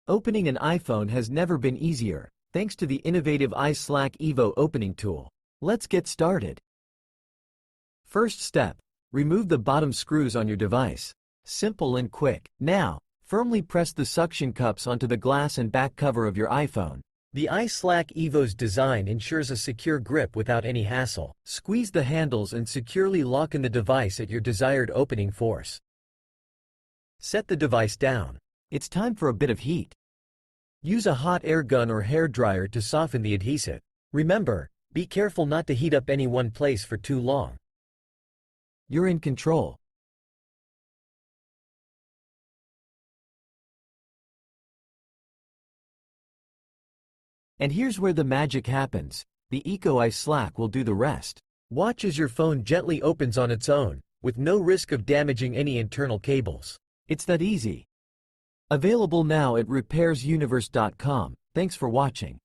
Opening an iPhone has never been easier, thanks to the innovative iSclack EVO opening tool. Let's get started. First step, remove the bottom screws on your device. Simple and quick. Now, firmly press the suction cups onto the glass and back cover of your iPhone. The iSclack EVO's design ensures a secure grip without any hassle. Squeeze the handles and securely lock in the device at your desired opening force. Set the device down. It's time for a bit of heat. Use a hot air gun or hair dryer to soften the adhesive. Remember, be careful not to heat up any one place for too long. You're in control. And here's where the magic happens. The Eco iSclack will do the rest. Watch as your phone gently opens on its own, with no risk of damaging any internal cables. It's that easy. Available now at RepairsUniverse.com. Thanks for watching.